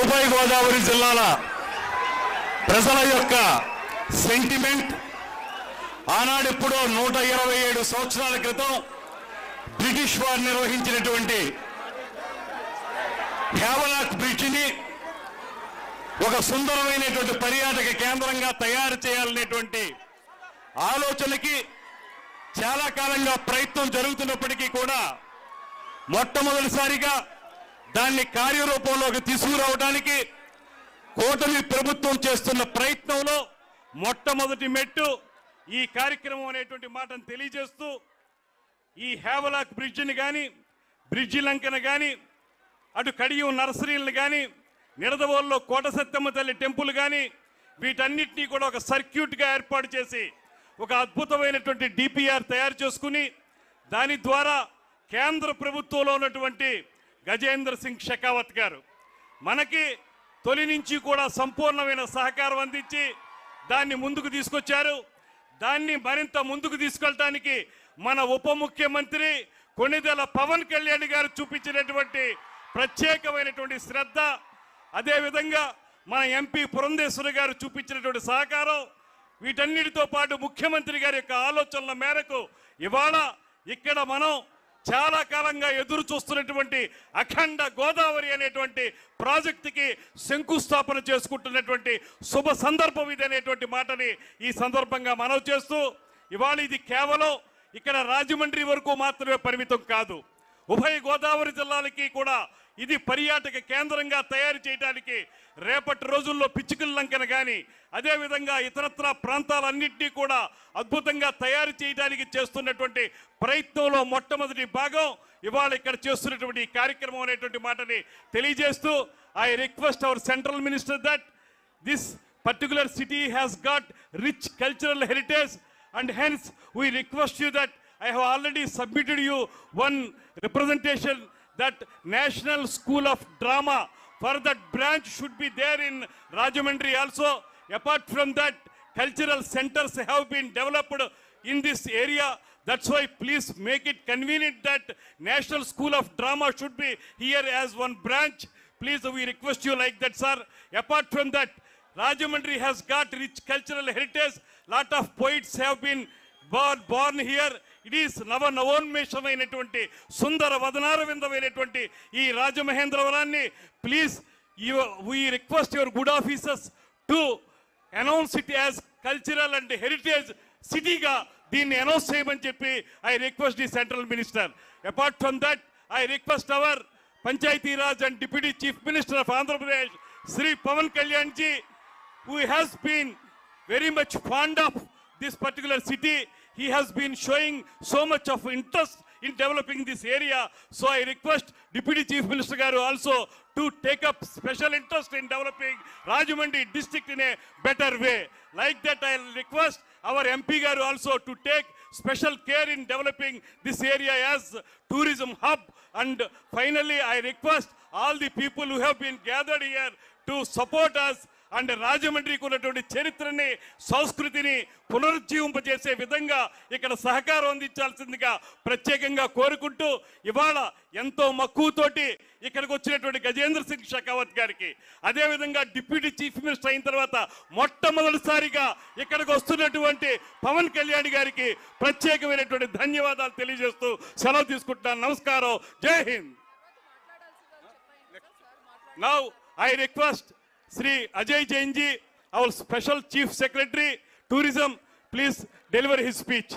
ఉభయ గోదావరి జిల్లాల ప్రజల యొక్క సెంటిమెంట్ ఆనాడెప్పుడో 127 సంవత్సరాల క్రితం బ్రిటిష్ వారు నిర్వహించినటువంటి హేవలాక్ బ్రిడ్జిని ఒక సుందరమైనటువంటి పర్యాటక కేంద్రంగా తయారు చేయాలనేటువంటి ఆలోచనకి చాలా కాలంగా ప్రయత్నం జరుగుతున్నప్పటికీ కూడా మొట్టమొదటిసారిగా దాన్ని కార్యరూపంలోకి తీసుకురావడానికి కూటమి ప్రభుత్వం చేస్తున్న ప్రయత్నంలో మొట్టమొదటి మెట్టు ఈ కార్యక్రమం అనేటువంటి మాటను తెలియజేస్తూ ఈ హేవలాక్ బ్రిడ్జిని కానీ బ్రిడ్జి లంకను కానీ అటు కడియం నర్సరీలను కానీ నిడదవోల్లో కోట సత్తమ్మ తల్లి టెంపుల్ కానీ వీటన్నిటినీ కూడా ఒక సర్క్యూట్గా ఏర్పాటు చేసి ఒక అద్భుతమైనటువంటి డిపిఆర్ తయారు చేసుకుని దాని ద్వారా కేంద్ర ప్రభుత్వంలో ఉన్నటువంటి గజేంద్ర సింగ్ షెకావత్ గారు మనకి తొలి నుంచి కూడా సంపూర్ణమైన సహకారం అందించి దాన్ని ముందుకు తీసుకొచ్చారు. దాన్ని మరింత ముందుకు తీసుకెళ్ళడానికి మన ఉప ముఖ్యమంత్రి కొణిదెల పవన్ కళ్యాణ్ గారు చూపించినటువంటి ప్రత్యేకమైనటువంటి శ్రద్ధ, అదేవిధంగా మన ఎంపీ పురంధేశ్వరి గారు చూపించినటువంటి సహకారం, వీటన్నిటితో పాటు ముఖ్యమంత్రి గారి యొక్క ఆలోచనల మేరకు ఇవాళ ఇక్కడ మనం చాలా కాలంగా ఎదురు చూస్తున్నటువంటి అఖండ గోదావరి అనేటువంటి ప్రాజెక్టుకి శంకుస్థాపన చేసుకుంటున్నటువంటి శుభ సందర్భం ఇది అనేటువంటి మాటని ఈ సందర్భంగా మనవి చేస్తూ, ఇవాళ ఇది కేవలం ఇక్కడ రాజమండ్రి వరకు మాత్రమే పరిమితం కాదు, ఉభయ గోదావరి జిల్లాలకి కూడా ఇది పర్యాటక కేంద్రంగా తయారు చేయడానికి రేపటి రోజుల్లో పిచ్చుకల లంకన కానీ అదేవిధంగా ఇతరత్ర ప్రాంతాలన్నింటినీ కూడా అద్భుతంగా తయారు చేయడానికి చేస్తున్నటువంటి ప్రయత్నంలో మొట్టమొదటి భాగం ఇవాళ ఇక్కడ చేస్తున్నటువంటి ఈ కార్యక్రమం అనేటువంటి మాటని తెలియజేస్తూ, I request our central minister that this particular city has got rich cultural heritage and hence we request you that I have already submitted you one representation that National School of Drama for that branch should be there in Rajamandri also. Apart from that, cultural centers have been developed in this area. That's why please make it convenient that National School of Drama should be here as one branch. Please, we request you like that, sir. Apart from that, Rajamandri has got rich cultural heritage. Lot of poets have been born here. It is నవోన్మేషమైనటువంటి సుందర వదనారవిందమైనటువంటి ఈ రాజమహేంద్రవరాన్ని please we request your good officers to announce it as cultural and heritage సిటీగా దీన్ని announce చేయమని చెప్పి I request the central minister. Apart from that, I request our Panchayati Raj and Deputy Chief Minister of Andhra Pradesh, Sri Pavan Kalyan ji, who has been very much fond of this particular city. He has been showing so much of interest in developing this area. So I request Deputy Chief Minister Garu also to take up special interest in developing Rajahmundry district in a better way. Like that, I will request our MP Garu also to take special care in developing this area as tourism hub. And finally, I request all the people who have been gathered here to support us and రాజమండ్రికి ఉన్నటువంటి చరిత్రని సంస్కృతిని పునరుజ్జీవింపజేసే విధంగా ఇక్కడ సహకారం అందించాల్సిందిగా ప్రత్యేకంగా కోరుకుంటూ, ఇవాళ ఎంతో మక్కువతోటి ఇక్కడికి వచ్చినటువంటి గజేంద్ర సింగ్ షెకావత్ గారికి, అదేవిధంగా డిప్యూటీ చీఫ్ మినిస్టర్ అయిన తర్వాత మొట్టమొదటిసారిగా ఇక్కడికి వస్తున్నటువంటి పవన్ కళ్యాణ్ గారికి ప్రత్యేకమైనటువంటి ధన్యవాదాలు తెలియజేస్తూ సెలవు తీసుకుంటున్నాను. నమస్కారం. జై Hind. Now I request Sri Ajay Jain ji, our Special Chief Secretary, Tourism, please deliver his speech.